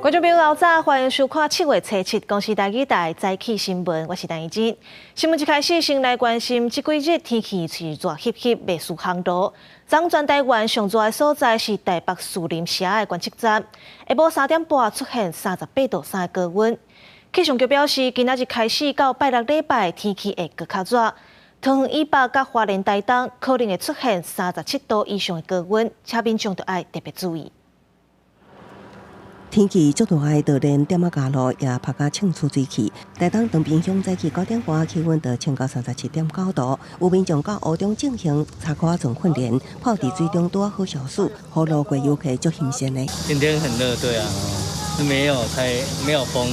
观众朋友，老早欢迎收看7月初7公视台语台早起新闻，我是陈怡珍。新闻一开始，先来关心这几日天气是热翕翕，未输烘度。昨全台湾上热的所在是台北树林社的观测站，下晡3点半出现38度3的高温。气象局表示，今仔日开始到拜六礼拜天气会更较热，桃园以北甲花莲台东可能会出现37度以上的高温，请民众要特别注意。天气足热的道连点仔加路也拍甲呛出水汽，台东长滨乡早起9点半气温就升到37.9度，有民众到湖中进行查考种训练，泡伫水中拄好消暑，好路过游客足新鲜的。今天很热，对啊，没有风，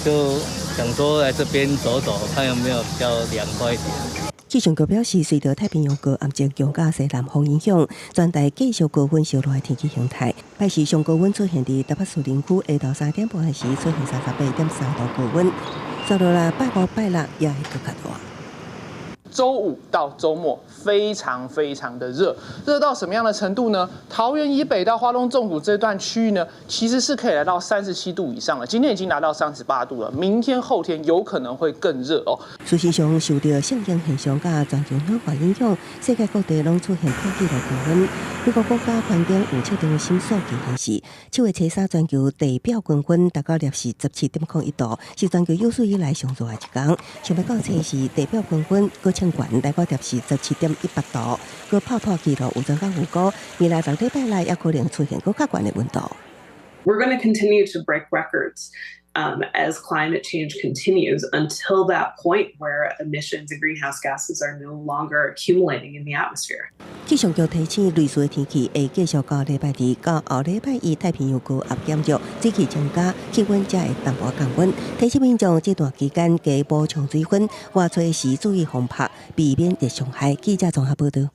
就想说来这边走走，看有没有比较凉快一点。气象局表示，随着太平洋高压脊强甲西南风影响，全台继续高温烧热的天气形态。拜四上高温出现伫台北树林区，下昼3点半时出现38.3度高温，接落来拜五、拜六也会更较热。周五到周末非常的热，热到什么样的程度呢？桃园以北到花东纵谷这段区域呢，其实是可以来到37度以上了。今天已经达到38度了，明天、后天有可能会更热哦。事实上，受到性现象甲全球暖化影响，世界各地拢出现破纪录高温。美国国家环境预测中心数据显示，7月初3全球地表均温达到17.01度，是全球有史以来上热的一天。上要到测是地表均温高悬来到17.18度，个泡泡记录有增加有高，未来6礼拜内也可能出现更较悬的温度。We're going to continue to break records as climate change continues until that point where emissions and greenhouse gases are no longer accumulating in the atmosphere. 气象局提醒，类似的天气会继续到礼拜2到后礼拜1，太平洋高压减弱，水汽增加，气温才会淡薄降温。提醒民众这段期间加补充水分，外出时注意风拍，避免热伤害。记者综合报道。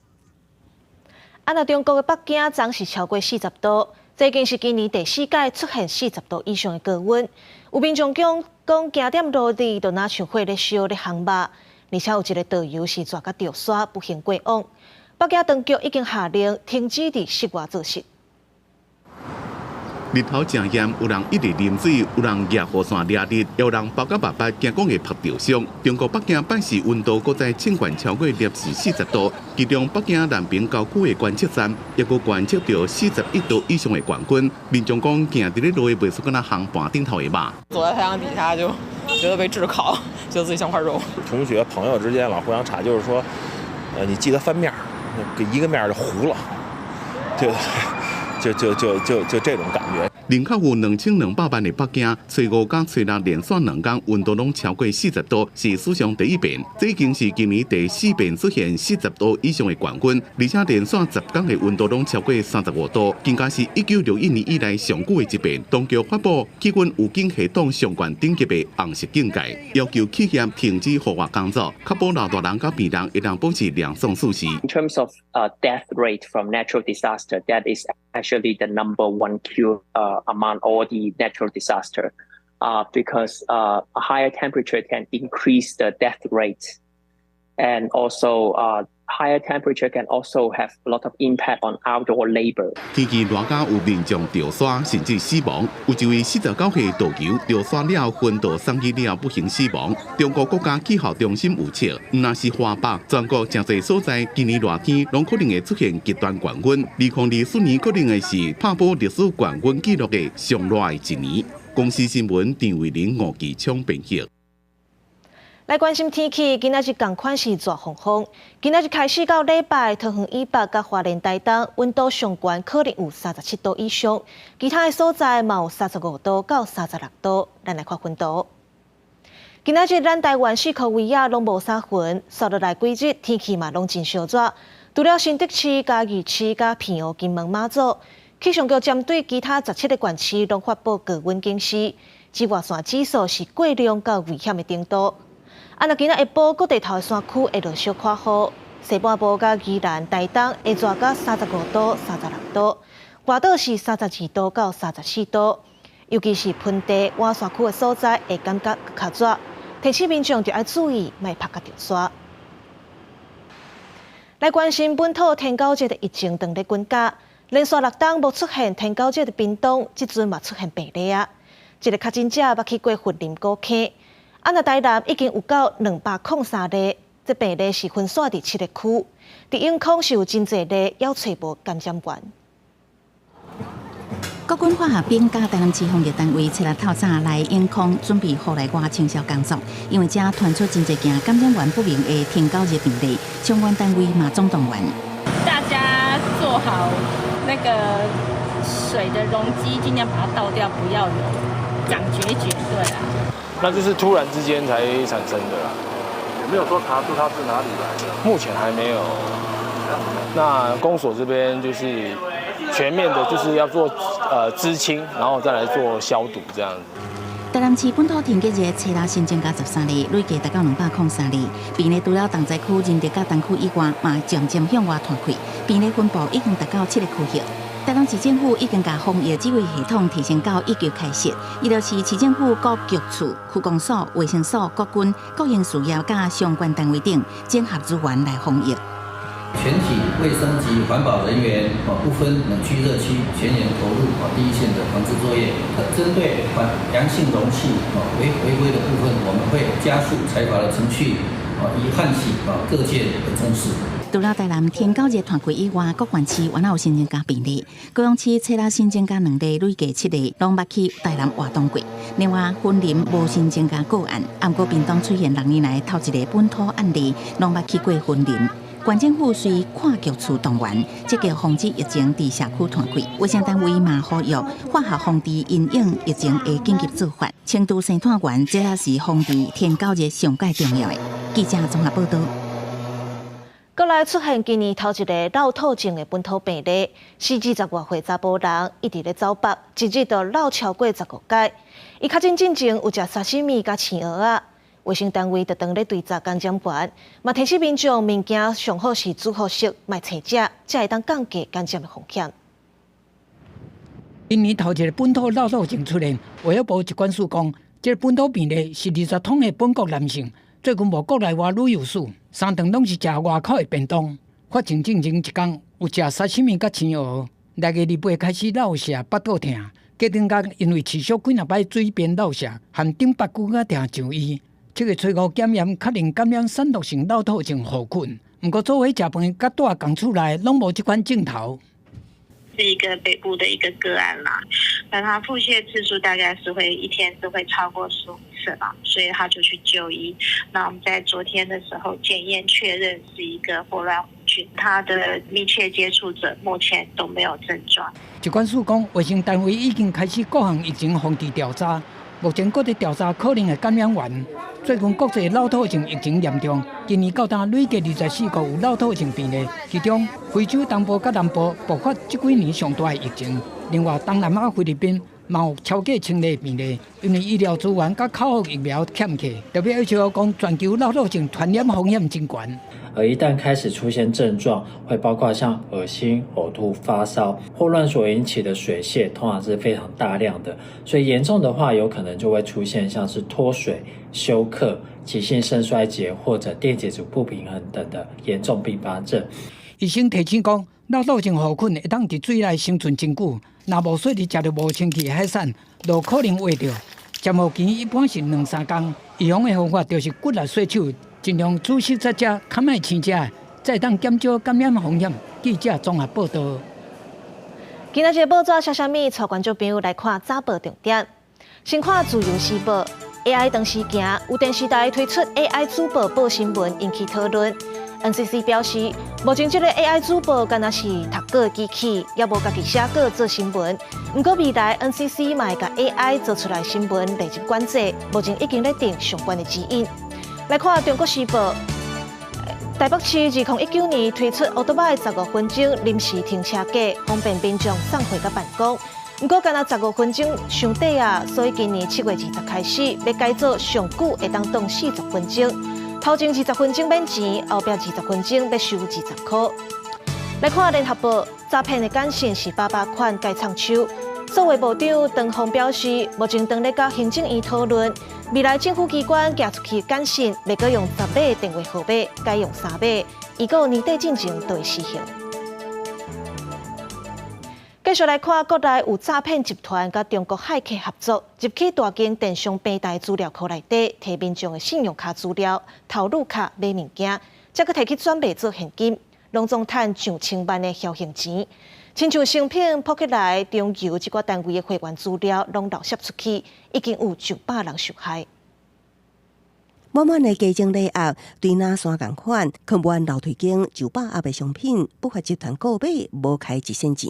中国的北京昨是超过40度，这已经是今年第4届出现40度以上的高温。有民众讲景点落地就若像火咧烧咧烘肉，而且有一个导游是抓甲吊刷不幸过往。北京当局已经下令停止伫室外做事。日头正炎，有人一直啉水，有人举雨伞掠日，也有人包甲白白惊讲会拍着伤。中国北京办事温度搁再升悬超过摄氏40度，其中北京南平郊区的观测站也搁观测到41度以上的高温。民众讲行伫咧路的袂输敢若烘盘顶头的肉。走在太阳底下就觉得被炙烤，觉得自己像块肉。同学朋友之间老互相吵，就是说，你记得翻面，一个面就糊了，就这种感觉。人口有2200万的北京，初5甲初6连续2天温度拢超过40度，是史上第一遍。这已经是今年第4遍出现40度以上的高温，而且连续10天的温度拢超过35度，更加是1961年以来上久的一遍。当局发布气温预警系统上悬等级的红色警戒，要求企业停止户外工作，确保老大人甲病人会当保持良爽舒适。In terms of death rate from natural disaster, that is actually the number one cure among all the natural disaster, because a higher temperature can increase the death rate, and also higher temperature can also have a lot of impact on outdoor labor. 天气热到有民众吊刷甚至死亡，有一位49岁导游吊刷了昏倒送医了不幸死亡。中国国家气候中心预测，若是华北，全国真侪所在今年热天拢可能会出现极端高温。2024年可能会是打破历史高温纪录的上热的一年。公司新闻张伟玲、吴其昌编辑。来关心天气，今仔日同款是热烘烘。今仔日开始到礼拜，桃园以北甲花莲台东温度上悬，可能有37度以上，其他的所在嘛有35度到36度。咱来看温度。今仔日咱台湾4区位啊拢无啥云，扫落来几日天气嘛拢真烧热。除了新竹市、嘉义市、甲平湖、金门、马祖，气象局针对其他17个县市拢发布高温警示，紫外线指数是过量到危险的程度。若今仔下晡，各地头的山区会落小可雨，西半部甲宜兰、台东会热到35度、36度，外岛是32度到34度，尤其是盆地、晚山区的所在会感觉较热，提醒民众就要注意，莫拍甲着刷。来关心本土天狗节的疫情长咧滚价，连续6档无出现天狗节的屏东，即阵嘛出现病例啊。一个确诊者捌去过云林古坑，若台南已经有到203例，这病例是分散伫7个区。伫永康是有真侪例，还找无感染源。国军化学兵甲台南市防疫单位找来透早来永康准备后来外清消工作，因为这传出真侪件感染源不明的天狗热病例，相关单位嘛总动员。大家做好那个水的容积，尽量把它倒掉，不要有长结节，对啊。那就是突然之间才产生的啦。有没有说查出它是哪里来的？目前还没有。那公所这边就是全面的，就是要做知清，然后再来做消毒这样子。台南市本土天气热，车拉新增加13例，累计达到203例。病例除了同在区、仁德甲东区以外，嘛渐渐向外传开。病例分布已经达到7个区域。台南市政府已经把防疫指挥系统提升到1级开设，伊就是市政府各局处、区公所、卫生所、国军、国营事业甲相关单位等整合资源来防疫。全体卫生及环保人员不分冷区热区，全员投入第一线的防治作业。针对阳性容器违规的部分，我们会加速裁罚的程序，以唤起各界的重视。除了台南天狗热传开以外，各县市原来有新增加病例，高雄市车拉新增加2例，累计7例，拢捌去台南活动过。另外，云林无新增加个案，不过屏东出现6年来头一个本土案例，拢捌去过云林。县政府随跨局处动员，积极防止疫情伫社区传开。卫生单位嘛呼吁化学防治因应疫情的紧急做法。清都生态园这也是防治天狗热上界重要的。记者综合报道。国内出现今年头一个脑透症的本土病例，40多岁查甫人一直咧走北，一日就绕超过15届。伊确诊进前有食沙西米甲青蚵仔。卫生单位就当咧追查感染源，嘛提醒民众物件上好是煮好食，莫切食，才会当降低感染的风险。今年头一个本土脑透症出现，卫生部疾管署讲，这个本土病例是20通的本国男性，最近无国内外旅游史，3顿拢是食外口的便当。发症进前一天有食沙西米甲青蚵，来个礼拜开始落瀉、腹肚痛，隔两天因为持续几若摆水便落瀉，含顶腹骨甲痛上医。7月初5检验确认感染散毒性脑透症候群，不过做伙食饭甲住公厝内拢无这款症头。是一个北部的一个个案啦，那他腹泻次数大概是会一天是会超过15次啦，所以他就去就医。那我们在昨天的时候检验确认是一个霍乱菌，他的密切接触者目前都没有症状。疾管署讲，卫生单位已经开始各项疫情防治调查，目前搁在调查可能的感染源。最近国际脑透症疫情严重，今年到今累计24个有脑透症病例，其中非洲东部甲南部爆发这几年上大的疫情。另外，东南亚菲律宾嘛有超过1000例病例，因为医疗资源甲口服疫苗欠缺。WHO 讲，全球脑透症传染风险真高。而一旦开始出现症状，会包括像恶心、呕吐、发烧。霍乱所引起的水泄通常是非常大量的，所以严重的话，有可能就会出现像是脱水、休克、急性肾衰竭或者电解质不平衡等的严重并发症。医生提醒讲，脑透症候群会当伫水内生存真久，若无说你食到无清气的海产，就可能活着。节目期一般是2-3天，预防的方法就是骨力洗手。尽量仔细再食，较莫青食，再当减少感染风险。记者综合报道。今仔日报纸写啥物？带观众朋友来看早报重点。先看自由时报 ，AI 长时行，有电视台推出 AI 主播报新闻，引起讨论。NCC 表示，目前这个 AI 主播敢若是读稿的机器，也无家己写稿做新闻。不过未来 NCC 嘛会甲 AI 做出来新闻列入管制，目前已经咧定相关的指引。来看《中国时报》，台北市2019年推出奥多麦15分钟临时停车价，方便民众送回到办公。不过，干那15分钟伤短啊，所以今年7月20开始要改做上久会当当40分钟。头前20分钟免钱，后壁20分钟要收20块。来看《联合报》，诈骗的简讯是88款改唱手。作为部长唐凤表示，目前正咧甲行政院讨论，未来政府机关寄出去简讯，袂阁用10码电话号码，改用3码，如果年底进前就会实行。继续来看，国内有诈骗集团甲中国骇客合作，入去大间电商平台资料库内底，摕民众的信用卡资料、头路卡买物件，再搁摕去转卖做现金，拢总赚上千万的侥幸钱。亲像商品抛起来，中油即个单位的会员资料拢漏泄出去，已经有900人受害。满满的家政礼盒，对哪山共款，看不完楼梯间900盒的商品，不法集团购买无开1仙钱。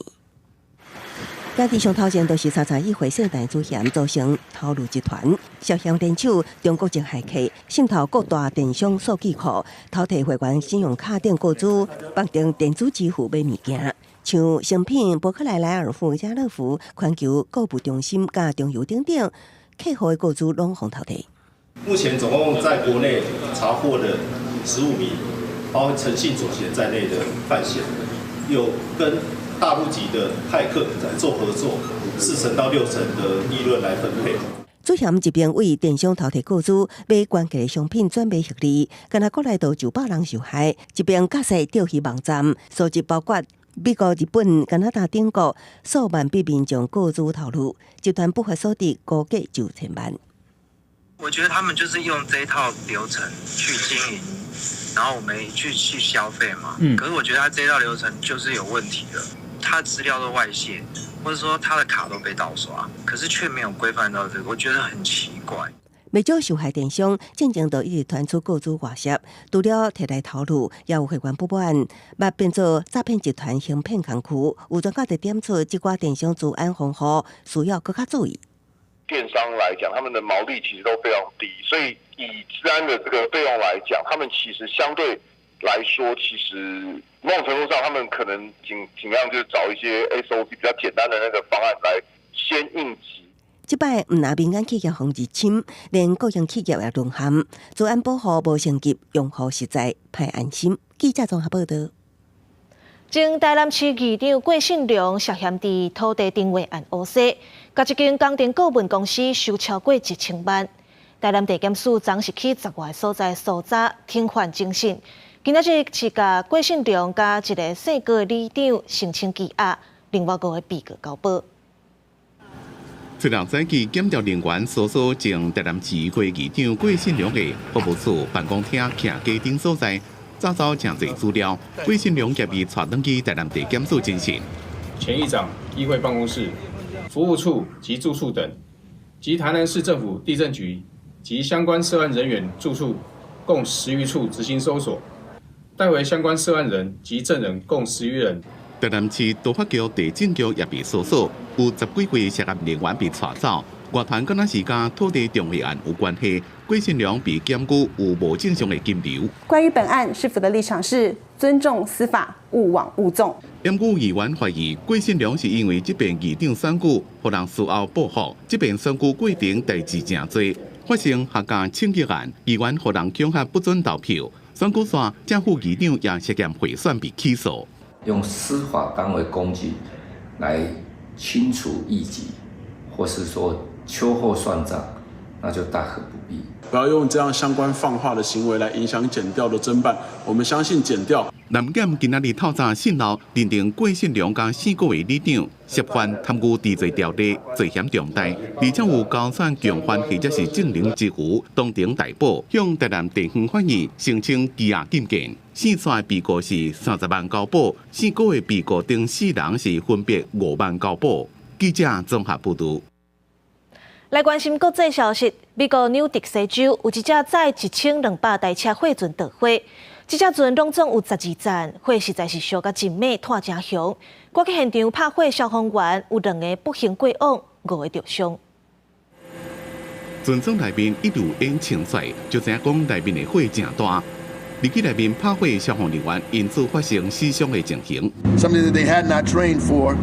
家己上头前都是331回圣诞主嫌造成套路集团，涉嫌联手中国籍骇客，渗透各大电商数据库，偷摕会员信用卡等购资，绑定电子支付买物件，像商品伯克莱莱尔富、家乐福、环球购物中心、甲中油等等，客户的购资拢互偷摕。目前总共在国内查获的15名，包括诚信主嫌在内的犯嫌，有跟大陆籍的骇客在做合作，4成到6成的利润来分配。主嫌一边为电商偷摕购资，买关键商品转卖获利，敢若国内都900人受害；一边架设钓鱼网站，数字包括美国、日本、加拿大等国数万笔民众购资套路，集团不法所得估计9千万。我觉得他们就是用这一套流程去经营，然后我们去消费嘛。可是我觉得他这一套流程就是有问题的，他资料都外泄，或者说他的卡都被盗刷，可是却没有规范到这个，我觉得很奇怪。未少受害电商渐渐都一直传出购资外泄，除了摕来套路，也有会员不满，捌变做诈骗集团行骗工具。有专家就点出，这寡电商治安防护需要更加注意。电商来讲，他们的毛利其实都非常低，所以以治安的这个费用来讲，他们其实相对来说，其实某种程度上，他们可能尽量就是找一些 SOP 比较简单的那个方案来先应急。这摆唔拿民间企业防入侵，连个人企业也沦陷，治安保护无升级，用户实在歹安心。记者综合报道。前台南市议长郭信良涉嫌伫土地定位案乌西，甲一间工程顾问公司收超过1000万。台南地检署昨是去10外所在搜查停换征信，今仔日是甲郭信良甲一个姓郭的里长申请羁押，另外5个被告交保。虽然早期检调人员搜索前台南市议会议长郭信良的服务处办公厅徛家等所在。查找真侪资料，郭信良建议带登去台南地检署侦讯。前议长议会办公室、服务处及住处等，及台南市政府地政局及相关涉案人员住处共10余处执行搜索，带回相关涉案人及证人共10余人。台南市都发局地政局也被搜索，有10几位涉案人员被带走。外传敢若是甲土地重划案有关系，郭信良被检举有无正常的金流。关于本案，市府的立场是尊重司法，勿枉勿纵。检举议员怀疑郭信良是因为这边议长选举，互人事后报复，这边选举过程代志真多，发生客家清洁案，议员互人恐吓不准投票，选举线正副议长也涉嫌贿选被起诉。用司法单位工具来清除异己，或是说秋后算账，那就大可不必。不要用这样相关放话的行为来影响检调的侦办。我们相信检调。南检今仔日透早信楼认定郭信良甲4个位里长涉犯贪污治罪条例，罪嫌重大，而且有交产强犯或者是证人之余，当庭逮捕，向台南地方法院申请羁押禁见。4线被告是30万交保，4个位被告等4人是分别5万交保。记者综合报道。来关心国际消息，美国纽迪西州有一架载1200台车货船倒火，这架船拢总有12站，火实在是烧甲真猛，拖真凶。赶去现场拍火消防员有2个不幸过往，5个受伤。船舱内面一路烟清水，就知影讲内面的火真大。入去内面拍火消防人员因此发生死伤的情形。Something that they had not trained for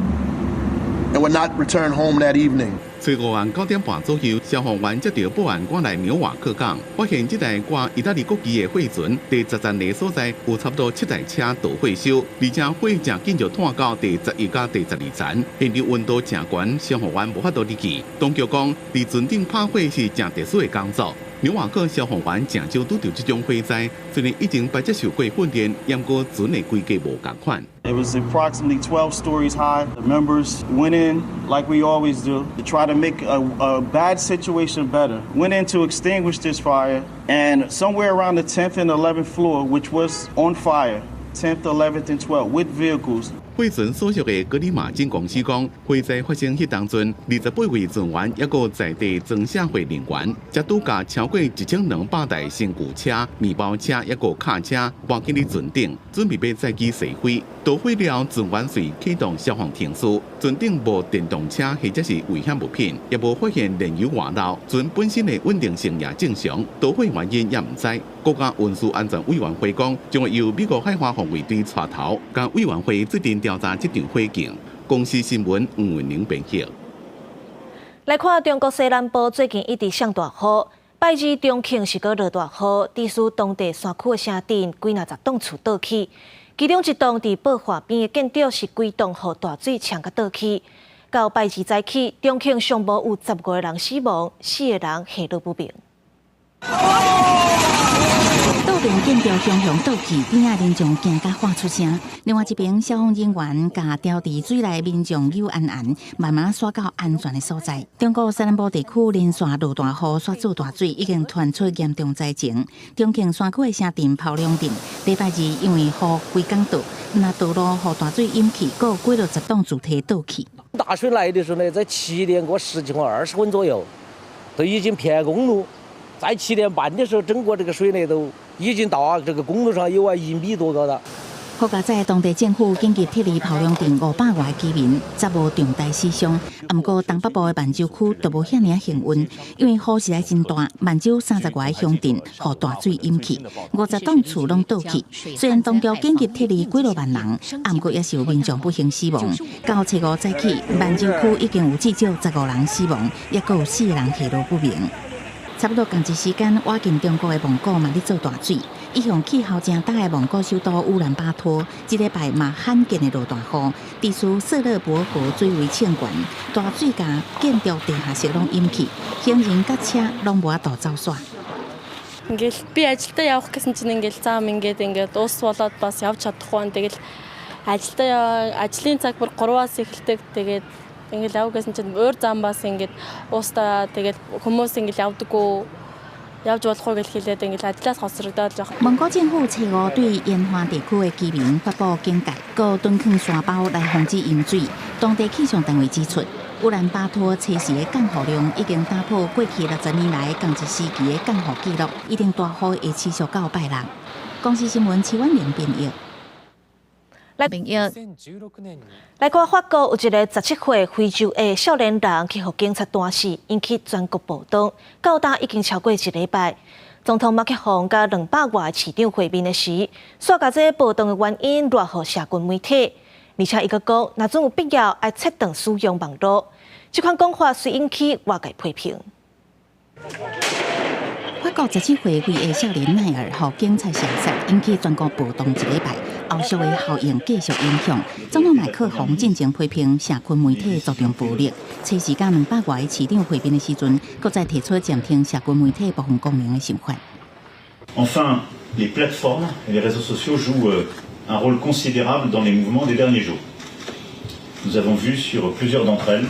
and would not return home that evening. 随午晚9点半左右，消防员接到报案赶来纽瓦克港，发现这台挂意大利国旗的货船第10站的所在有差不多7台车导火烧，而且火正紧就炭到第11甲第12站，现场温度正悬，消防员无法度入去。当局讲，伫船顶拍火是正特殊的工作，牛瓦克消防员正少拄到这种火灾，虽然已经接受过训练，不过船的规格无同款。It was approximately 12 stories high. The members went in like we always do to try to make a bad situation better. Went in to extinguish this fire, and somewhere around the 10th and 11th floor, which was on fire, 10th, 11th, and 12th, with vehicles. 火船所属的格里马金公司讲，火灾发生迄当阵，28位船员抑个在地装卸货人员，才拄甲超过1200台身躯车、面包车抑个卡车搬进去船顶，准备要载机熄火。导火了，船员遂启动消防停驶。船顶无电动车或者是危险物品，也无发现燃油外漏。船本身的稳定性也正常，导火原因也唔知。国家运输安全委员会讲，将会由美国海华防卫队带头，甲委员会决定调查这场火警。公司新闻黄文玲编辑。来看中国西南部最近一直上大雨，拜二重庆是个落大雨，致使当地山区的城镇几若10栋厝倒去，其中一栋伫宝华边的建筑是规栋被大水冲甲倒去。到拜二早起，重庆尚无有15个人死亡，4个人下落不明。倒电建筑熊熊倒去，边仔民众惊甲喊出声。另外一边，消防人员甲掉伫水内民众救安，慢慢刷到安全的所在。中国西南部地区连续落大雨，刷出大水，已经传出严重灾情。重庆山区的城镇泡亮镇，礼拜二因为雨规港堵，那道路被大水淹去，各几落10栋主体倒去。大水来的时候呢，在7点过10几分20分左右，都已经偏公路。在7点半的时候，整个这个水呢都已经到这个公路上有1米多高了。好在在当地政府紧急撤离泡亮镇500多居民，则无重大死伤。不过东北部的万州区就无遐尔幸运，因为雨势来真大，万州30多个乡镇被大水淹去，50栋厝拢倒去。虽然当局紧急撤离几落万人，不过也是有民众不幸死亡。到初5早起，万州区已经有至少15人死亡，也有4个人下落不明。差不多同一时间，瓦近中国的蒙古嘛咧做大水。一向气候正大的蒙古首都乌兰巴托，这礼拜嘛罕见的落大雨，地区色勒伯河水位欠悬，大水甲建筑地下室拢淹去，行人甲车拢无法度走耍。Ингээл би ажилдаа явах гэсэн чинь ингээл заам ингээд ус болоод бас явж чадахгүй. Тэгэл ажлын цаг бүр 3-аас эхэлдэг. Тэгээд ингээл явах гэсэн чинь өөр зам бас ингээд уустаа тэгээд хүмүүс ингээл явдаггүй. 蒙古政府初5对沿海地区的居民发布警戒，搁囤放沙包来防止淹水。当地气象单位指出，乌兰巴托初时的降雨量已经打破过去60年来同一时期的降雨记录，一定大雨会持续到拜六。公司新闻齐婉玲编译。来看法国有一个17岁非洲的少年人去互警察弹死，引起全国暴动，到达已经超过1礼拜。总统马克宏甲200外市长会面的时，说甲这暴动的原因赖互社群媒体，而且伊阁讲，若总有必要爱切断使用网络。这款讲法虽引起外界批评。法国17岁的少年奈尔互警察射杀，引起全国暴动1礼拜。后续的效应继续影响。总统马克宏进前批评社群媒体作用暴力，找时间200外的市长会面的时阵，搁再提出暂停社群媒体部分功能的想法。Enfin, les plateformes et les réseaux sociaux jouent un rôle considérable dans les mouvements des derniers jours. Nous avons vu sur plusieurs d'entre elles,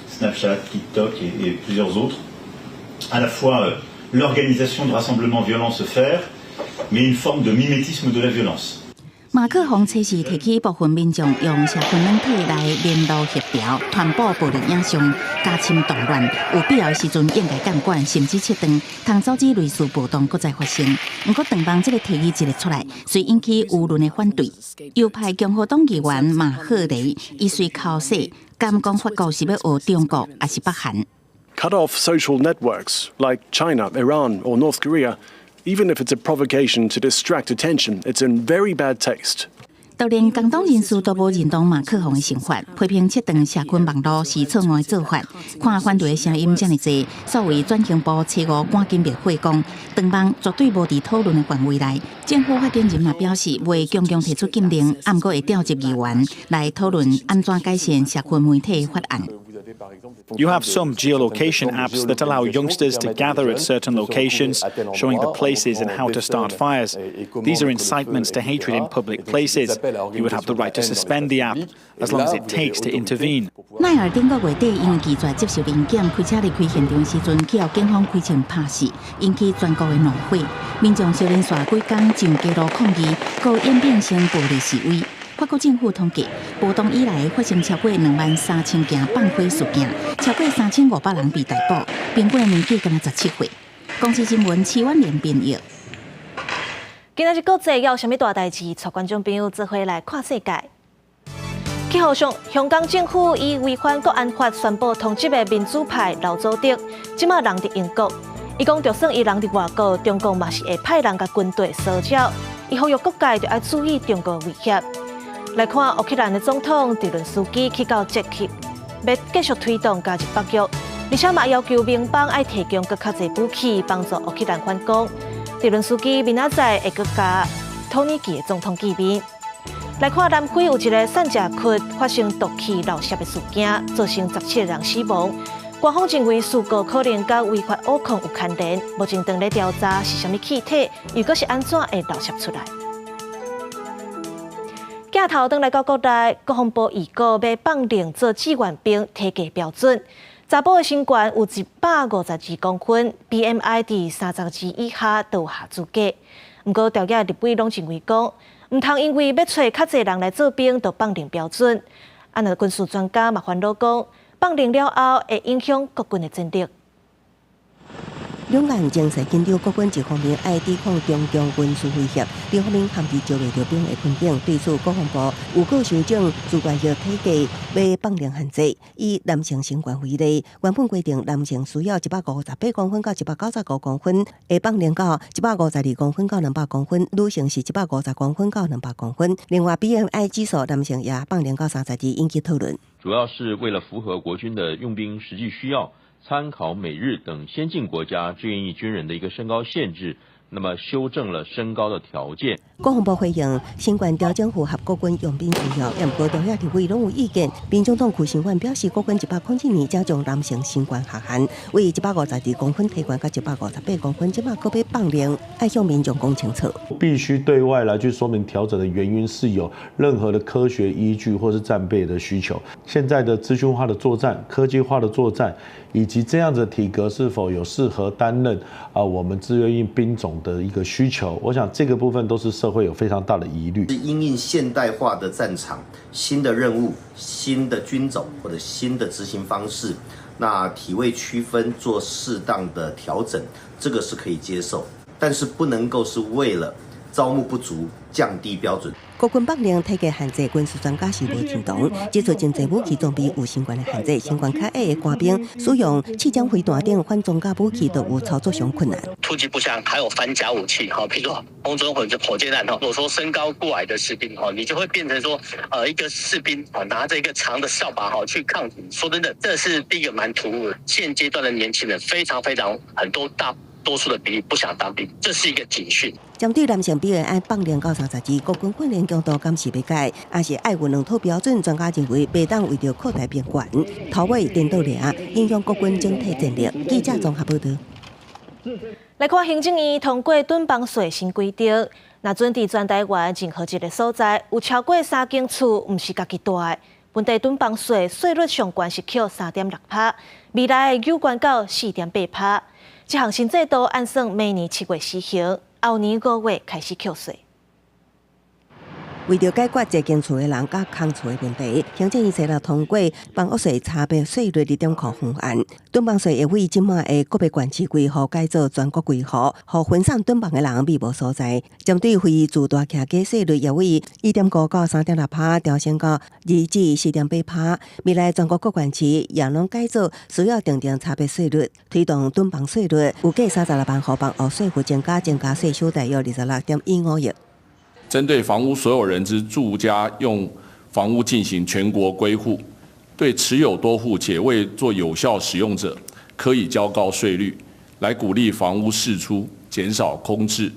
Snapchat, TikTok et plusieurs autres, à la fois l'organisation de rassemblements violents se faire, mais une forme de mimétisme de la violence. 马克宏初时提起部分民众用社群软体来联络协调、传播暴力影像、加深动乱，有必要的时阵应该监管，甚至切断，通阻止类似暴动搁再发生。不过，长邦这个提议一日出来，虽引起舆论的反对，右派共和党议员马赫雷伊虽口说，敢讲法国是要学中国，还是北韩。Cut off social networks like China, Iran, or North Korea. Even if it's a provocation to distract attention, it's in very bad taste. 就连共党人士都无认同马克宏的想法，批评切断社群网络是错误的做法。看反对的声音这么多，作为转型部初5赶紧灭火讲，长邦绝对无伫讨论的范围内。政府发言人也表示，会强强提出禁令，不过会调集议员来讨论安怎改善社群媒体法案。You have some geolocation apps that allow youngsters to gather at certain locations, showing the places and how to start fires. These are incitements to hatred in public places. You would have the right to suspend the app, as long as it takes to intervene. 奈尔顶个月底因为拒绝接受临检，开车离开现场时阵，去予警方开枪拍死，引起全国的怒火。民众少连续几天上街头抗议，搁演变成暴力示威。法国政府统计，暴动以来发生超过23000件放火事件，超过3500人被逮捕，平均年纪敢17岁。公司新闻7万连编译。今仔日国际有啥物大代志？带观众朋友做伙来看世界。气候上，香港政府以违反国安法宣布通缉的民主派刘祖德，即马人伫英国。伊讲，就算伊人伫外国，中共嘛是会派人甲军队搜剿。伊呼吁各界着要注意中国威胁。来看乌克兰的总统泽伦斯基去到捷克，要继续推动加入北约，而且嘛要求盟邦要提供更较侪武器帮助乌克兰反攻。泽伦斯基明仔载会搁甲土耳其的总统见面。来看南非有一个散甲区发生毒气漏泄的事件，造成17人死亡。官方认为事故可能甲违法挖矿有牵连，目前正在调查是啥物气体，又搁是安怎会漏泄出来。镜头转来到国内，国防部预告要放令做志愿兵体格标准。查甫的身高有152公分 ，BMI 伫32以下都有下资格。不过，调解立委拢认为讲，唔通因为要找较侪人来做兵，就放令标准。那军事专家嘛烦恼讲，放令了后会影响国军的战力。两岸情势紧张，国军一方面爱抵抗中共军事威胁，另一方面含伫招袂着兵的困境。对此，国防部有告首长自愿役体格要放令限制，以男性身高为例，原本规定男性需要158公分到195公分，会放令到152公分到200公分，女性是150公分到200公分。另外 ，BMI 指数男性也放令到32，引起讨论。主要是为了符合国军的用兵实际需要。参考美日等先进国家志愿役军人的一个身高限制，那么修正了身高的条件。国防部回应，新冠调整符合国军用兵需要，不过调解立委拢有意见。民众党区新员表示，国军107年才将男性身高下限为152公分提悬到158公分，即马可要放令，要向民众讲清楚。必须对外来去说明调整的原因是有任何的科学依据或是战备的需求。现在的资讯化的作战、科技化的作战，以及这样子的体格是否有适合担任我们志愿役兵种的一个需求，我想这个部分都是社会有非常大的疑虑。因应现代化的战场、新的任务、新的军种或者新的执行方式，那体位区分做适当的调整，这个是可以接受，但是不能够是为了招募不足降低标准。国军放令体格限制，军事专家是无认同。指出真侪武器装备有相关的限制，相关较矮的官兵使用气将飞弹等反装甲武器都有操作上困难。突击步枪还有反甲武器，譬如说空中火箭弹，如果说身高过矮的士兵，你就会变成说，一个士兵拿着一个长的扫把去抗敌。说真的，这是第一个蛮突兀的。现阶段的年轻人非常很多大多数的比例不想当兵，这是一个警讯。针对男性 BMI 放令到32，国军训练强度敢是要改，还是爱有两套标准？专家认为，袂当为着扩大兵权，头尾颠倒掠，影响国军整体战力。记者综合报道。来看行政院通过囤房税新规定，那准伫全台湾任何一个所在有超过3间厝，毋是家己住的，本地囤房税税率上悬是扣3.6%，未来会有关到4.8%。这项新制度按算明年7月施行，后年5月开始扣税。为着解决这间厝的人甲空厝的问题，行政院设立通过房屋税差别税率2.0方案。囤房税会为即马的个别县市规划改做全国规划，互分散囤房的人密无所在。针对非住大客家税率也为1.5到3.6%调升到2至4.8%。未来全国各县市也拢改做需要订定差别税率，推动囤房税率有计36万户房屋税负增加税收大约26.15亿。针对房屋所有人之住家用房屋进行全国归户，对持有多户且未做有效使用者，可以较高税率，来鼓励房屋释出，减少空置。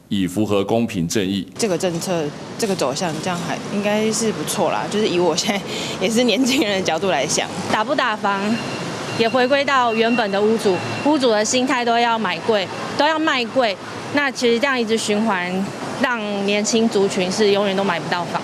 以符合公平正义。这个政策这个走向，这样还应该是不错啦。就是以我现在也是年轻人的角度来想，打不打房也回归到原本的屋主的心态都要买贵，都要卖贵。那其实这样一直循环，让年轻族群是永远都买不到房。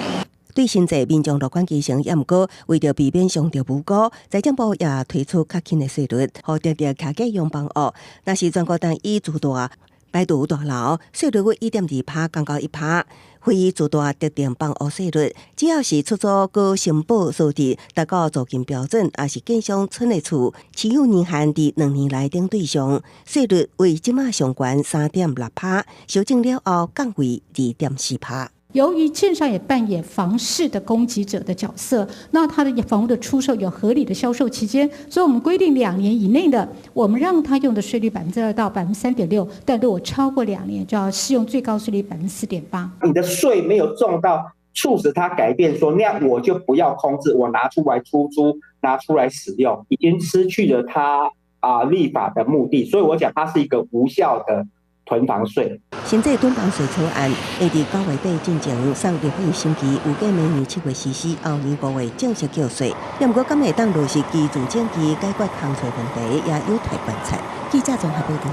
对新制民众乐观其成，也毋过为着避免伤着无辜，财政部也推出较轻的税率，互直直卡价用房屋。若是全国单一住大排除大楼，税率为 1.2% 降到 1%。非住大特定房屋税率，只要是出租高承保数字达到租金标准，也是建商村的厝，持有年限伫2年内顶对象，税率为即马上悬 3.6%， 修正了后降为 2.4%。由于建商也扮演房市的供给者的角色，那他的房屋的出售有合理的销售期间，所以我们规定2年以内的，我们让他用的税率2%到3.6%，但如果超过2年，就要适用最高税率4.8%。你的税没有重到促使他改变说，那样我就不要空置，我拿出来出租，拿出来使用，已经失去了他立法的目的，所以我讲它是一个无效的囤房税。新制囤房税草案会伫9月底进行送立法审议，预计明年7月实施，后年5月正式缴税。不过，敢会当落实基自政期解决偷税问题，也有待观察。记者综合报道。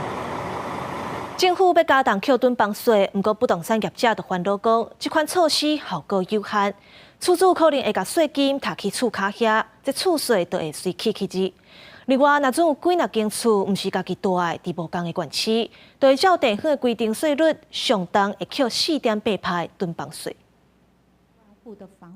政府要加重扣囤房税，不过不动产业者就烦恼讲，这款措施效果有限，厝主可能会把税金踏去厝骹遐，这厝税就会随起去。另外，若总有几若间厝毋是家己住的，伫无同的县市，就会照地方的规定税率，上重会扣4.8%囤房税。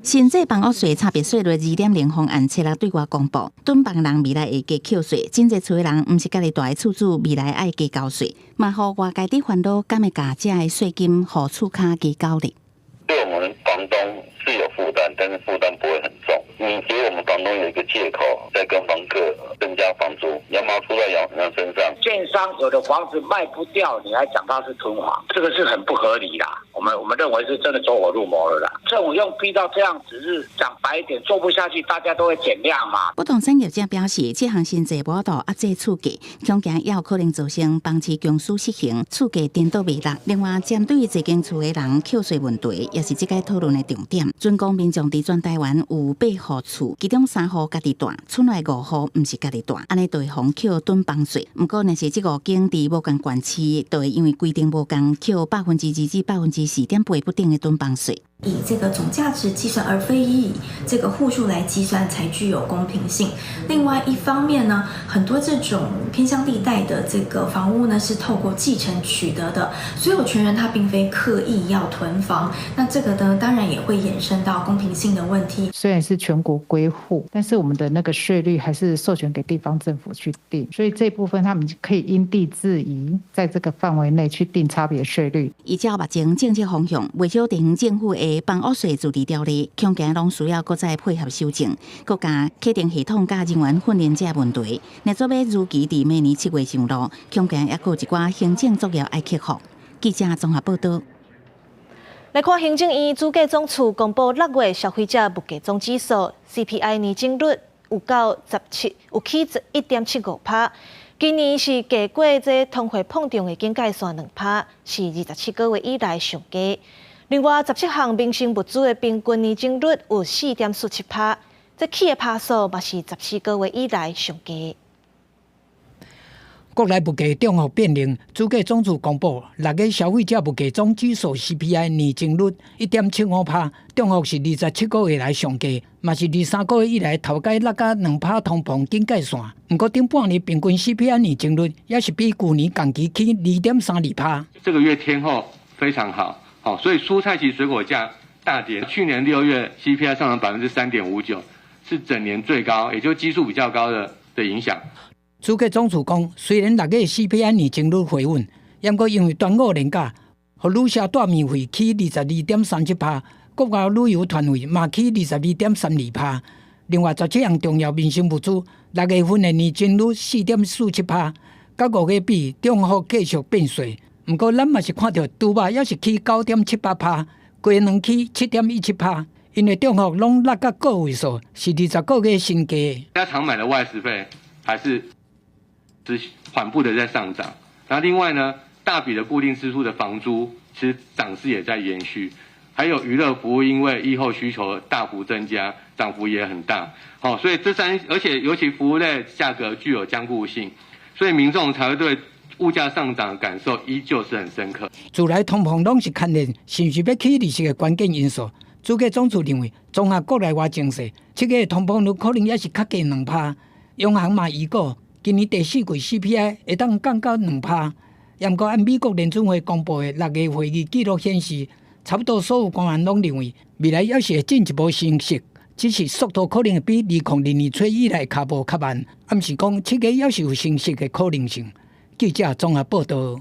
新制房屋税差别税率2.0方案7月对外公布，囤房人未来会加扣税，真侪厝的人毋是家己住的厝主，未来爱加交税，嘛互外界的烦恼，敢会加这的税金互厝卡加交呢？对我们房东是有负担，但是负担不会很重。你给我们房东有一个借口，再跟房客增加房租，羊毛出在羊身上。建商有的房子卖不掉，你还讲他是囤房，这个是很不合理啦。我们认为是真的走火入魔了啦。政府用逼到这样，只是讲白一点，做不下去，大家都会减量嘛。不动产业者表示，这项新制无法压制厝价，恐惊也有可能造成房市强势失衡，厝价颠倒未落。另外，针对这间厝的人扣税问题，也是这个讨论的重点。准讲民众伫全台湾有8户厝，其中3户家己住，村内5户毋是家己住，安尼就会防扣囤房税。不过，若是这5间伫无同县市，就会因为规定无同，扣2%至4.8%不定的囤房税。以这个总价值计算，而非以这个户数来计算，才具有公平性。另外一方面呢，很多这种偏乡地带的这个房屋呢，是透过继承取得的，所有权人他并非刻意要囤房。那这个呢，当然也会衍生到公平性的问题。虽然是全国归户，但是我们的那个税率还是授权给地方政府去定，所以这部分他们可以因地制宜，在这个范围内去定差别税率。依照目前政策方向，未少地方政府的房屋税自治条例，恐惊拢需要搁再配合修正，搁加确定系统甲人员训练这问题。若做要如期伫明年7月上路，恐惊也有一寡行政作业要克服。记者综合报道。来看行政院主计总处公布6月消费者物价总指数 CPI 年增率有起 1.75%， 今年是价过这通货膨胀的警戒线2%，是27个月以来上低。另外，17项民生物资的平均年增率有 4.47%， 这起的趴数嘛是14个月以来上低。国内物价综合变零，主计总处公布6月消费者物价总指数 CPI 年增率 1.75%， 中幅是27个月来上低，嘛是23个月以来头家落到2%通膨警戒线。不过顶半年平均 CPI 年增率也是比去年同期起 2.32%。这个月天后非常好。好，所以蔬菜及水果价大跌。去年6月 CPI 上涨 3.59%， 是整年最高，也就基数比较高的影响。主计总处讲，虽然6月 CPI 年增率回稳，不过因为端午连假，予旅社住面费起 22.37%， 国外旅游团费嘛起 22.32%。另外17项重要民生物资6月份的年增率 4.47%， 甲5月比中幅继续变小。不过，咱嘛是看到猪肉也是起 9.78%， 鸡卵起 7.17%， 因为中幅拢落到个位数，是20个月新低。大家常买的外食费还是缓步的在上涨。然后另外呢，大笔的固定支出的房租其实涨势也在延续。还有娱乐服务，因为疫后需求大幅增加，涨幅也很大。好，所以而且尤其服务类价格具有僵固性，所以民众才会对物价上涨的感受依旧是很深刻。自来通膨拢是牵连是不是要起利息的关键因素。主计总处认为，综合国内外情势，7月通膨率可能也是较低2%。央行嘛预估，今年第4季 CPI 会当降到2%。不过，按美国联准会公布的6月会议记录显示，差不多所有官员拢认为，未来要是会进一步升息，只是速度可能会比2002年初以来较无较慢。暗示讲7月要是有升息的可能性。记者综合报道。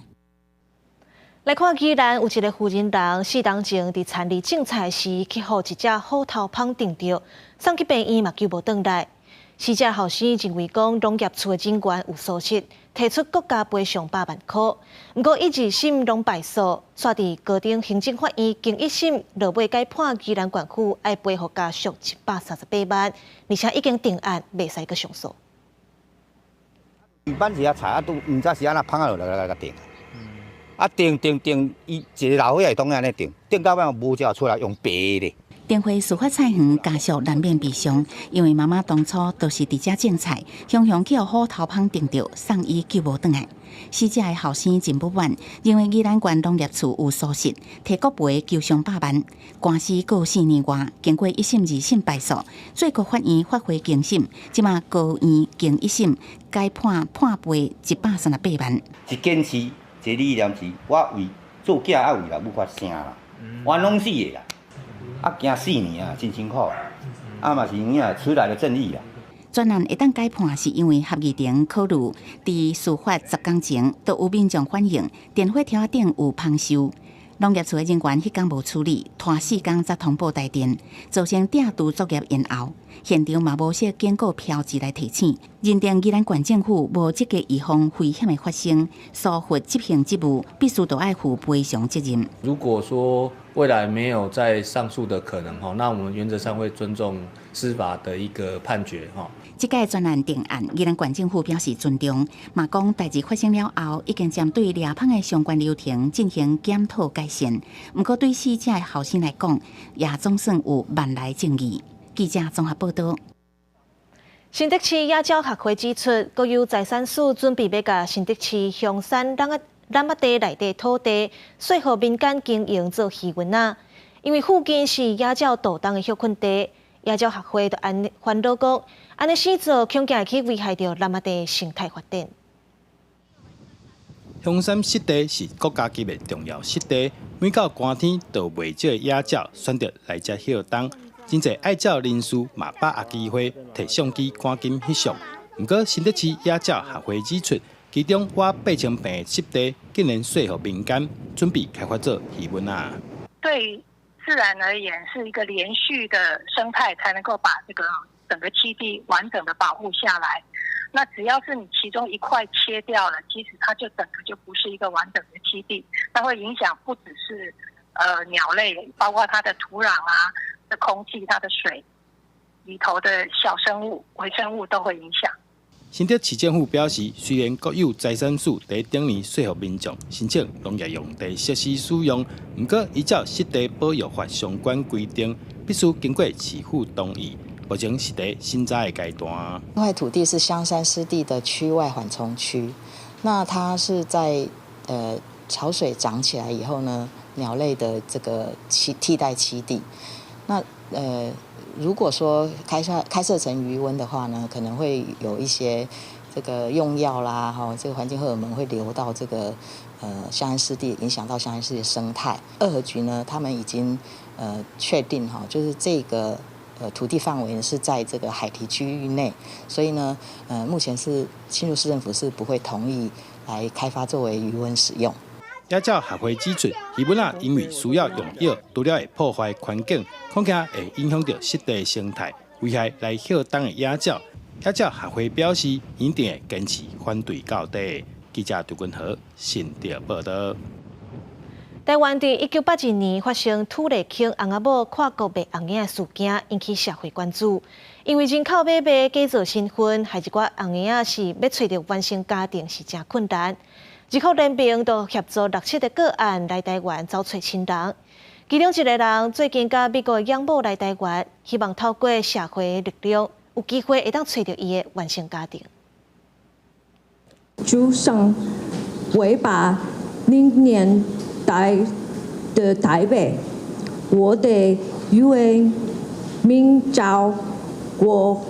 来看，宜兰有一个妇人4天前伫田里种菜时，去互一只虎头蜂叮到，送去病院嘛救无回来。死者后生认为讲农业处的人员有疏失，提出国家赔偿8万块。不过，一二审拢败诉，煞伫高等行政法院经1审落尾改判宜兰县府要赔予家属138万，而且已经定案，袂使阁上诉。一般是菜都唔知是安那蜂落来定，定，伊一个老伙仔当安尼定到尾无只出来用白的。丁辉事发菜园家属难免悲伤，因为妈妈当初都是伫遮种菜，常常去互虎头蜂叮到，送医救无回来。死者的后生真不满，认为宜兰县农业处有疏失，提国赔求偿8万。官司告4年外，经过1审、2审败诉，最高法院发回更审，即马高院经1审改判赔138万。一件事，一个理念是，我为做囝爱为人母发声啦，冤拢死的啦。惊4年啊，真辛苦，嘛是影出来的正义啦。专案会当改判，是因为合议庭考虑伫司法10天前，都有民众反映电火条顶有芳臭。农业处的人员迄天无处理，拖4天才通报台电，造成定度作业延后。现场嘛无设经过标志来提醒，认定宜兰县政府无积极预防危险的发生，疏忽执行职务，必须都爱负赔偿责任。如果说未来没有再上诉的可能，那我们原则上会尊重司法的一个判决。这届专案定案，宜兰县政府表示尊重，嘛讲代志发生了后，已经针对抓蜂的相关流程进行检讨改善。不过对死者的后生来讲，也总算有万来正义。记者综合报道。新竹市野鸟学会指出，国有财产署准备要甲新竹市香山朗阿地内底土地，说服民间经营做鱼园仔，因为附近是野鸟渡冬的休困地。野鸟学会就烦恼讲，安尼施作恐惊会去危害到南阿地生态发展。香山湿地是国家级的重要湿地，每到寒天，就袂少野鸟选择来遮休冬。真侪爱鸟人士嘛把握机会，摕相机赶紧翕相。不过新竹市野鸟学会指出，其中我8千坪的湿地，竟然说服民间准备开发做鱼园仔。对自然而言，是一个连续的生态，才能够把这个整个栖地完整的保护下来。那只要是你其中一块切掉了，其实它就整个就不是一个完整的栖地，它会影响不只是鸟类，包括它的土壤啊、的空气、它的水里头的小生物、微生物都会影响。新竹市政府表示，虽然国有财产署在顶年说服民众申请农业用地设施使用，不过依照湿地保育法相关规定，必须经过市府同意，目前是在审查的阶段。这块土地是香山湿地的区外缓冲区，那它是在潮水涨起来以后呢，鸟类的这个替代栖地。那如果说开设成鱼塭的话呢，可能会有一些这个用药啦，这个环境荷尔蒙会流到这个香山湿地，影响到香山湿地的生态。二河局呢，他们已经确定就是这个土地范围是在这个海堤区域内，所以呢，目前是新竹市政府是不会同意来开发作为渔塭使用。野鸟学会指出，鱼塭仔因为需要用药，除了会破坏环境，恐惊会影响到湿地生态，危害来休冬的野鸟。野鸟学会表示，一定会坚持反对到底。记者杜君和新竹报道。台湾伫1981年发生土地坑红仔某跨国卖红眼的事件，引起社会关注。因为人口买卖假造身份，害一寡红眼仔是要找到原生家庭是真困难。日后联兵都协助67个个案来台湾找找亲人，其中一个人最近甲美国养母来台湾，希望透过社会力量，有机会会当找到伊的原生家庭。主上我把明年的台北，我的UN明朝国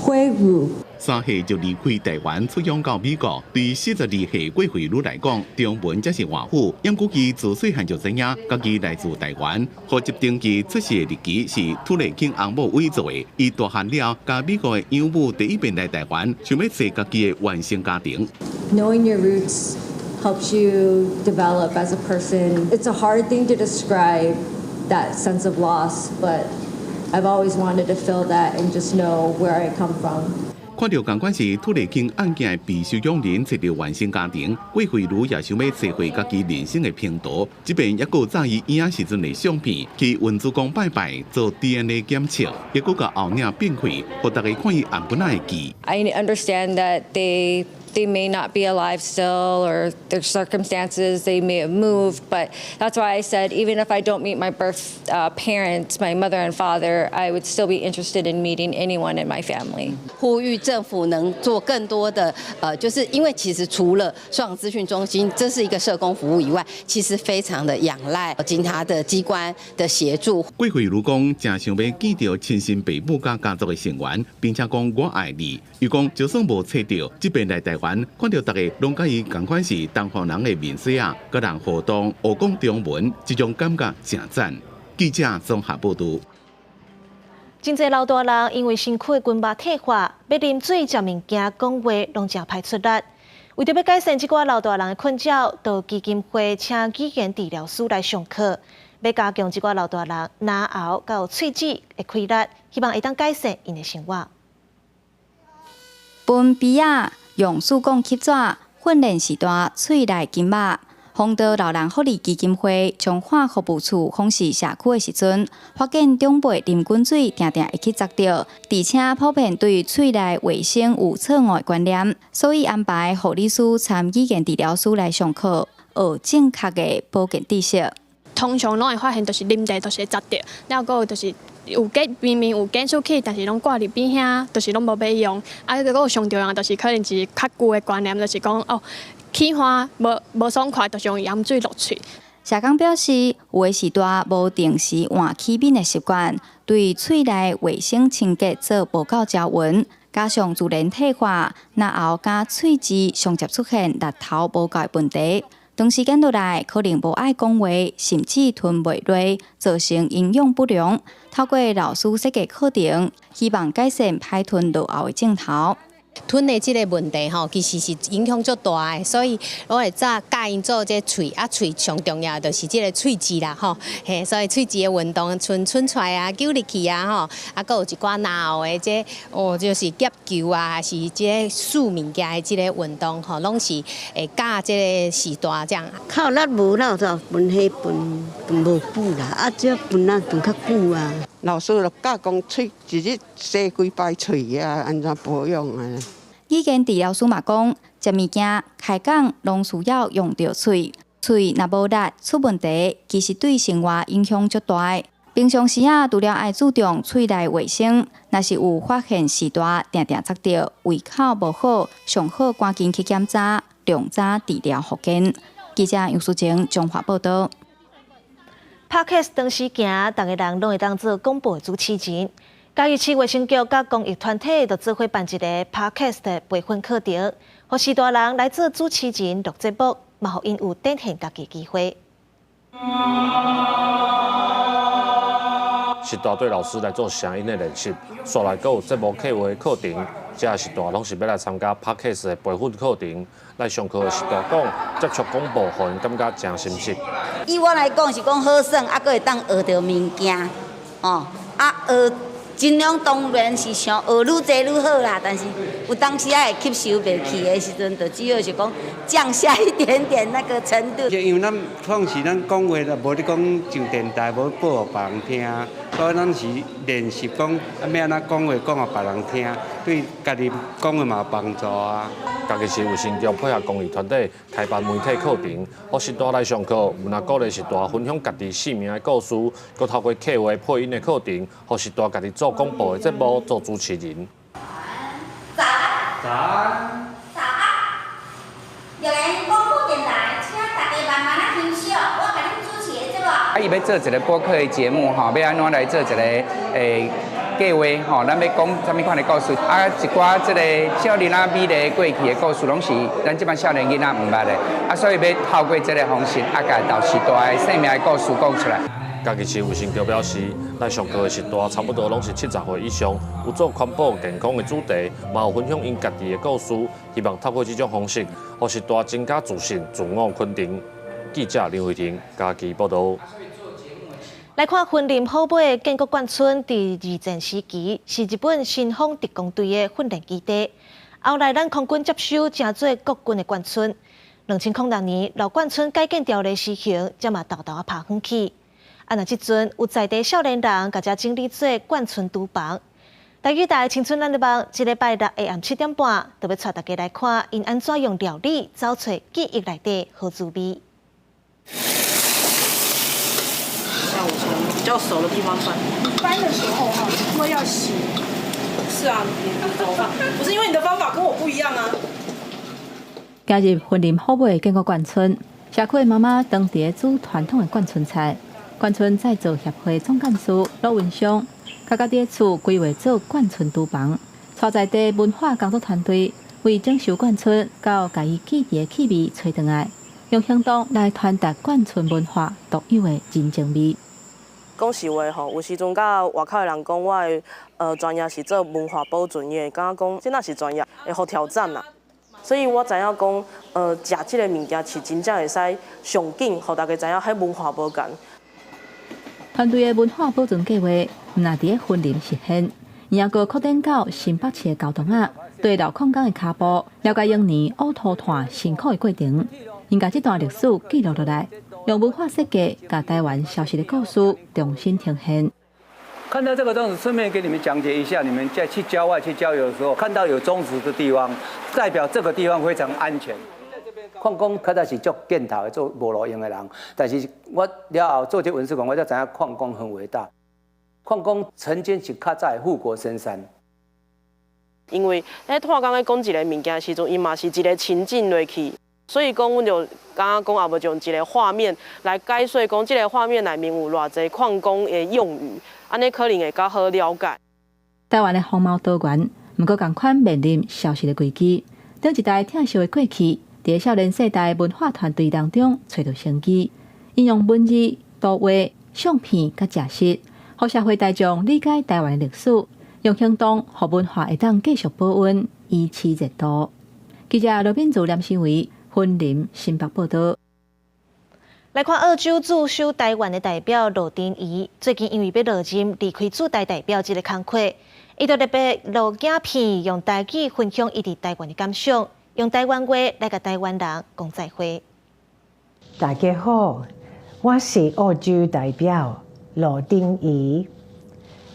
会晤。3岁就离开台湾出洋到美国，对42岁过惠女来讲，中文才是外语。因估计自细汉就知影，家己来自台湾，户籍登记出世的日期是土雷庆翁某伪造的。伊大汉了，甲美国的养母第一遍来台湾，想要找家己的原生家庭。Knowing your roots helps you develop as a person. It's a hard thing to describe that sense of loss, but I've always wanted to feel that and just know where I come from. 看到同款是土地庆案件的被收养人找到原生家庭，郭惠如也想要找回家己人生的拼图。这边也有早于婴仔时阵的相片，去文主公拜拜做 DNA 检测，结果甲后领变开，互大家看伊原本的记。I understand that they may not be alive still, or their circumstances, they may have moved, but that's why I said even if I don't meet my birth parents, my mother and father, I would still be interested in meeting anyone in my family. 呼吁政府能做更多的就是因为其实除了双资讯中心这是一个社工服务以外，其实非常的仰赖警察的机关的协助。郭惠如讲，真想要见到亲生父母甲家族的成员，并且讲我爱你。伊讲就算无找到，这边来台湾。看到大家拢甲伊同款是东方人的面色啊，甲人互动，学讲中文，这种感觉真赞。记者综合报道。真侪老大人因为身躯筋肉退化，要啉水、食物件、讲话，拢真歹出力。为着要改善这寡老大人的困扰，到基金会请语言治疗师来上课，要加强这寡老大人牙喉甲有喙齿的开力，希望会当改善因的生活。分鼻仔用手工吸爪训练时段喙内筋肉。丰德老人福利基金会彰化服务处访视社区的时阵，发现长辈啉滚水常常会去砸到，而且普遍对喙内卫生有错误的观念，所以安排护理师参语言治疗师来上课，学正确的保健知识。通常拢会发现，就是啉茶就是会砸到，了个就是明明有检出去，但是拢挂伫边遐，就是拢无要用。啊，个有上重要就是可能是较旧的观念，就是讲哦。起花无爽快，就是用盐水落去。社工表示，有的时代无定时换起面的习惯，对喙内卫生清洁做无够招稳，加上自然退化，牙喉加喙齿上接出现力头无够的问题。长时间落来，可能无爱讲话，甚至吞袂落，造成营养不良。透过老师设计课程，希望改善歹吞落后的症头。吞的这个问题吼，其实是影响足大的，所以我会早教因做这喙，喙上重要就是这个喙齿啦吼，嘿，所以喙齿的运动，伸出来啊，揪入去啊吼，啊，佮有一寡牙后的这就是夹球啊，还是这竖物件的这个运动吼，拢是会教这个时段这样。靠力无啦，就分迄分无久啦，啊，这分较久啊。老师就教讲喙一日洗几摆喙啊，安怎保养啊？语言治疗师嘛讲，食物件、开讲拢需要用到喙，喙若无力出问题，其实对生活影响足大。平常时啊，除了爱注重喙内卫生，若是有发现时大定定擦到胃口无好，上好赶紧去检查，量早治疗复健。记者杨淑晴综合报道。Podcast 当时行，大家人拢会当做广播主持人。嘉义市卫生局甲公益团体就做伙办一个 Podcast 的培训课程，互时大人来做主持人录节目，嘛互因有展现家己机会。时大对老师来做声音的练习，煞来阁有节目客户的课程，这时大拢是要来参加 Podcast 的培训课程。来上课的时大讲，接触广播，互因感觉真深实。以我来讲是讲好耍，还阁会当学到物件，学。尽量当然是想学愈侪愈好啦，但是有当时也会吸收袂去的时阵，就只好是讲降下一点点那个程度。因为咱创是咱讲话啦，无你讲上电台，无报互别人听，所以咱是练习讲要安怎讲话讲互别人听，对家己讲话嘛有帮助啊。家己是卫生局配合公益团队开办媒体课程，让时大来上课，有那鼓励时大分享家己生命的故事，佮透过客话配音的课程，让时大家己做广播的节目做主持人。早安。热兰广播电台，请大家慢慢来欣赏，我甲恁主持的节目。伊要做一个播客的节目吼，要安怎来做一个计划吼？咱要讲什么款的故事？一寡这个少年仔美丽过去的故事，拢是咱这帮少年囡仔唔捌的，所以要透过这个方式，甲到时代的生命的故事讲出来。家己市卫生局表示，来上课的时大差不多拢是70岁以上，有做环保健康的主题，嘛有分享因家己的故事，希望透过这种方式，让时大增加自信、自我肯定。记者林慧婷家己报道。来看云林后尾建国馆村第二战时期是日本新丰特工队的训练基地，后来咱空军接收成做国军的馆村。2006年老馆村改建条例施行，才嘛豆豆啊爬远去。那即阵有在地少年人甲遮整理做馆村厨房。台语台青春咱的网，这礼拜六下暗7点半，就要带大家来看因安怎用料理找出记忆内底好滋味。下午从比较熟的地方翻。翻的时候哈，因为要洗。是啊，你的头发不是因为你的方法跟我不一样啊。加入云林后尾建国馆村，社区的妈妈当地煮传统的馆村菜。馆村再造协会总干事罗文香，家己伫厝规划做馆村厨房，带在地文化工作团队为整修馆村，到家己记忆的气味吹转来，用行动来传达馆村文化独有的人情味。讲实话吼，有时阵甲外口的人讲我的专业是做文化保存，伊会感觉讲这若是专业，会好挑战啦。所以我知影讲，食即个物件是真正会使上紧，互大家知影迄文化无共。团队的文化保存计划，毋但伫个云林实现，伊还阁扩展到新北市的交通啊，对老矿工的脚步，了解永年乌土炭辛苦的过程，因甲这段历史记录落来，用文化设计甲台湾消失的故事重新呈现。看到这个粽子，顺便给你们讲解一下，你们在去郊外去郊游的时候，看到有粽子的地方，代表这个地方非常安全。矿工较早是做建头的、做无路用的人，但是我了后做这文史馆，我才知影矿工很伟大。矿工曾经是较早的护国神山。因为咧炭工咧讲一个物件时阵，伊嘛是一个情境落去，所以讲阮就感觉讲也无用一个画面来解说，讲这个画面内面有偌济矿工的用语，安尼可能会较好了解。台湾的风貌多元，毋过共款面临消失的轨迹，当一代疼惜的过去。在少年世代文化团队当中找到生机，应用文字、图画、相片甲假实，互社会大众理解台湾历史，用行动互文化会当继续保温，维持热度。记者罗秉祖、梁新维，云林新北报道。来看澳洲驻守台湾的代表罗丁仪，最近因为要落任离开驻台代表这个工作，伊就特别录影片，用台语分享伊伫台湾的感想。用台湾话来甲台湾人讲再会。大家好，我是澳洲代表罗丁仪，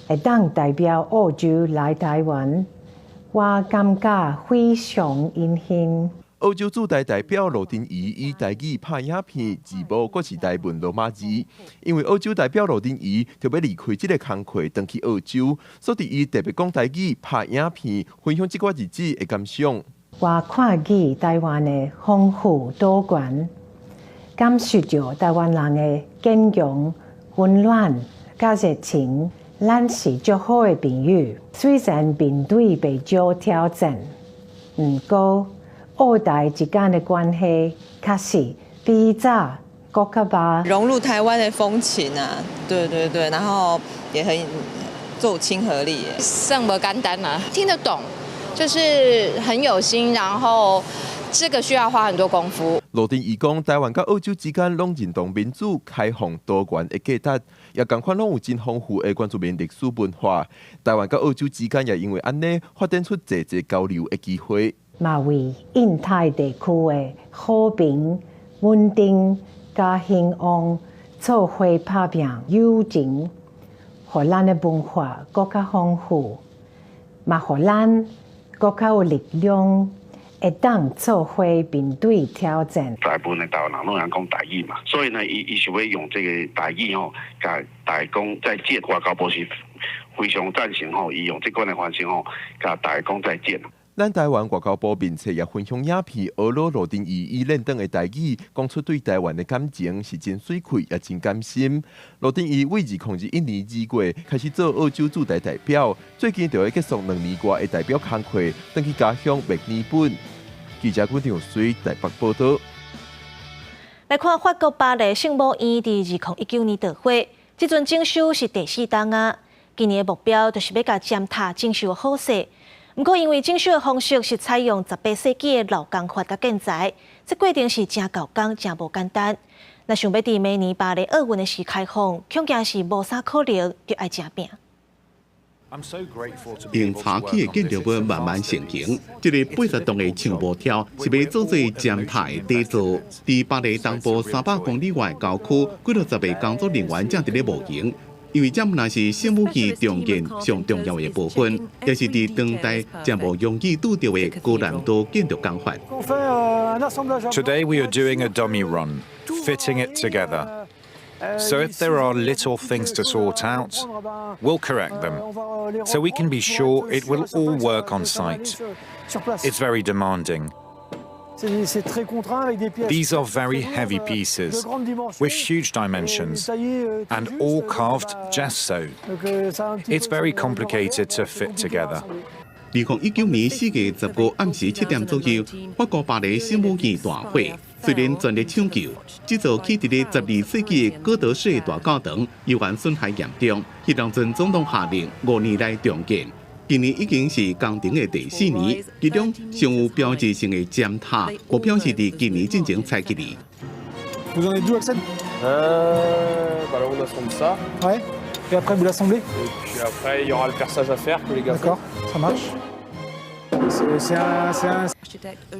会当代表澳洲来台湾，我感觉非常荣幸。澳洲驻台代表罗丁仪以台语拍影片直播，阁是台文罗马字。因为澳洲代表罗丁仪特别离开这个工作，回去澳洲，所以伊特别讲台语拍影片，分享这段日子的感想。我看见台湾的丰富多元，感受着台湾人的坚强、温暖、甲热情。咱是足好的朋友，虽然面对不少挑战，不过澳台之间的关系确实比早更较吧。融入台湾的风情啊，对对对，然后也很做亲和力，算不简单啊，听得懂。就是很有心，然后这个需要花很多功夫。罗丁仪讲，台湾甲澳洲之间拢认同民主、开放、多元的价值，也同款拢有真丰富的原住民历史文化。台湾甲澳洲之间也因为安尼发展出侪交流的机会。嘛为印太地区的和平、稳定、甲兴旺做伙打拼友情，互咱的文化更加丰富，嘛互咱更较有力量，会当做伙面对挑战。大部分的台湾人拢讲讲台语嘛，所以呢，伊想要用这个台语吼，甲大家讲再见。外交部是非常赞成吼，伊用这款的方式吼，甲大家讲再见。咱台湾外交部面册也分享影片，俄罗罗定义伊认等的台语，讲出对台湾的感情是真水快也真甘心。罗定义为2001年2月开始做澳洲驻台代表，最近就要结束2年多的代表工作，回去家乡墨尔本。记者阮长水台北报道。来看法国巴黎圣母院伫2019年倒毁，这阵整修是第4档啊。今年的目标就是要甲尖塔整修好势。不过，因为整修的方式是采用18世纪的老工法甲建材，这过程是真高工、真无简单。若想要伫明年巴黎奥运的时开放，恐惊是无啥可能，就爱真拼。用早期的建筑物慢慢成型，这个80栋的长步跳是要做做尖塔的底座。伫巴黎东部300公里外郊区，几60个工作人员正伫咧模型。因为这若是圣母院重建上重要的部分，也是伫当代真无容易拄到的高难度建筑工法。Today we are doing a dummy run, fitting it together. So if there are little things to sort out, we'll correct them, so we can be sure it will all work on site. It's very demanding. These are very heavy pieces, with huge dimensions, and all carved gesso. It's very complicated to fit together. 2019年4月15日暗时7点左右，法国巴黎圣母院大火。虽然全力抢救，这座起伫咧12世纪的哥德式大教堂依然损害严重。迄当阵总统下令5年内重建。今年已经是工程的第4年，其中上有标志性的尖塔，目标是伫今年进行拆起嚟。Vous en êtes d'où, Axel Bah là, on assemble ça. Ouais. Et après, vous l'assemblez. Et puis après, il y aura le perçage à faire que les gars D'accord, ça marche.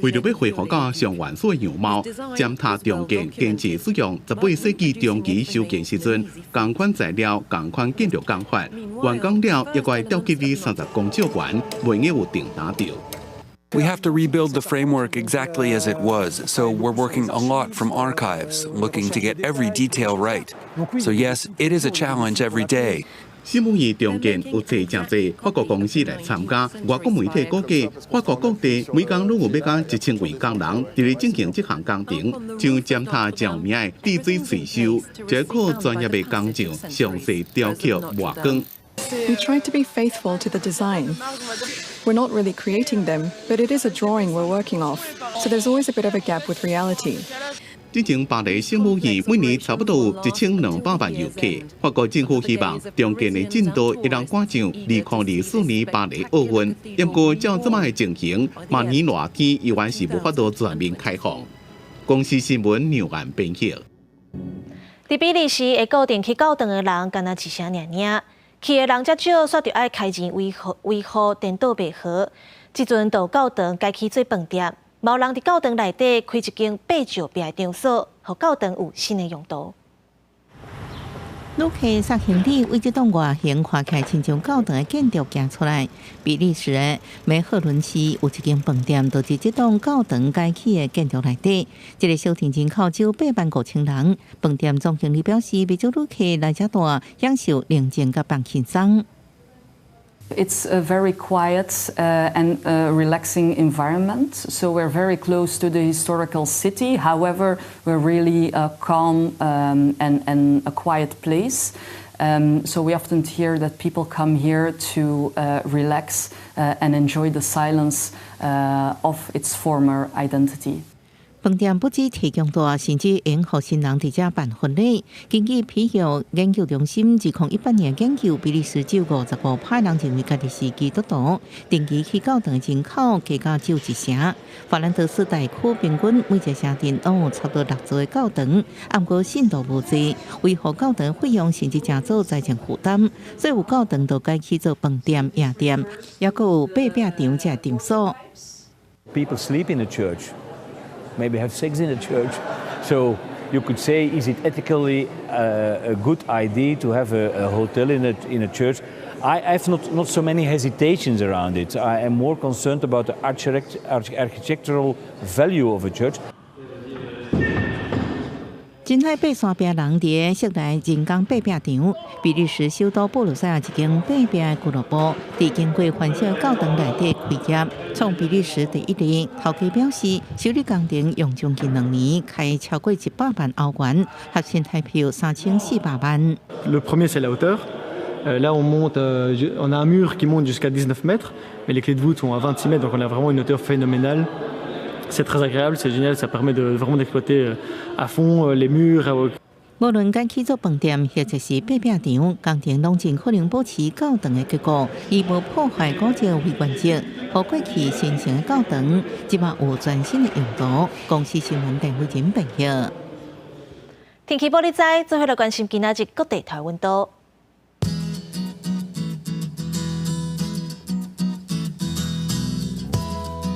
为了要恢复到上原始的样貌，尖塔重建坚持使用18世纪中期修建时阵同款材料、同款建筑工法，完工了也该调给你30公尺远，袂用有定打着。We have to rebuild the framework exactly as it was, so we're working a lot from archives, looking to get every detail right. So yes, it is a challenge every day. 圣母院重建有真济法国公司来参加，外国媒体估计，法国各地每工拢有要到1000位工人伫咧进行这项工程，像尖塔有名的滴水维修，就靠专业的工匠详细雕刻瓦工。We try to be faithful to the design. We're not really creating them, but it is a drawing we're working off, so there's always a bit of a gap with reality. 之前巴黎圣母院每年差不多有1200万游客。法国政府希望重建的进度会让赶上2024年巴黎奥运，不过照这么的情形，明年热天依然是无法度全面开放。公司新闻纽岸编辑。伫比利时会固定去教堂的人，敢若一声尔，去的人较少，煞着爱开钱维护颠倒白合。即阵到教堂改去做饭店。冇人伫教堂内底开一间八石壁的场所，互教堂有新的用途。旅客杀行李为这栋外形看起来亲像教堂的建筑行出来。比利时的梅赫伦市有一间饭店，就伫这栋教堂改起的建筑内底。这个小店人口只有85000人。饭店总经理表示，未少旅客来这住，享受宁静甲放轻松。It's a very quiet and relaxing environment. So we're very close to the historical city. However, we're really a calm and a quiet place. So we often hear that people come here to relax and enjoy the silence of its former identity. 饭店不止提供大，甚至允许新人伫遮办婚礼。根据皮尤研究中心2018年研究，比利时只有55%人认为家己是基督徒，定期去教堂人口加到只有1成。法兰德斯大区平均每一个城镇都有差不多6座的教堂，不过信徒无济，维护教堂费用甚至正做财政负担，所以有教堂就改去做饭店、夜店，也阁有800场这场所。People sleep in the church. Maybe have sex in the church. So you could say, is it ethically a good idea to have a hotel in a church? I have not so many hesitations around it. I am more concerned about the architectural value of a church. 真海爬山坪人伫室内人工爬壁场，比利时首都布鲁塞尔一间爬壁俱乐部，伫经过繁小教堂内底开业，创比利时第一例。头家表示，修理工程用将近2年，开超过100万欧元，合新台币3400万。Le premier c'est la hauteur. Là on monte, on a un mur qui monte jusqu'à 19 mètres, mais les clés de voûte sont à 26 mètres, donc on a vraiment une hauteur phénoménale. C'est très agréable, c'est génial, ça permet de vraiment d'exploiter à fond les murs. 无论该起做饭店或者是爬壁场，工程拢尽可能保持较长的结果，以无破坏古迹为原则，互过去新城的教堂即马有全新的用途。公司新闻电为您报道。天气报你知，最后来关心今仔日各地台温度。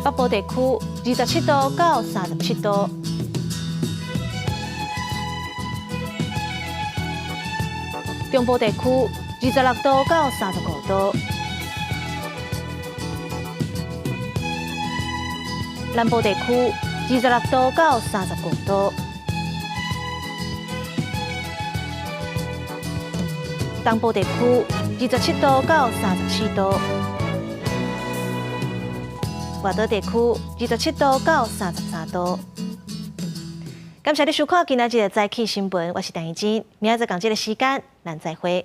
北部地区27度到37度，中部地区26度到35度，南部地区26度到35度，东部地区27度到34度。外岛地区27度到33度。感谢你收看今仔日的早起新闻，我是陈怡珍，明仔载同这个时间，咱再会。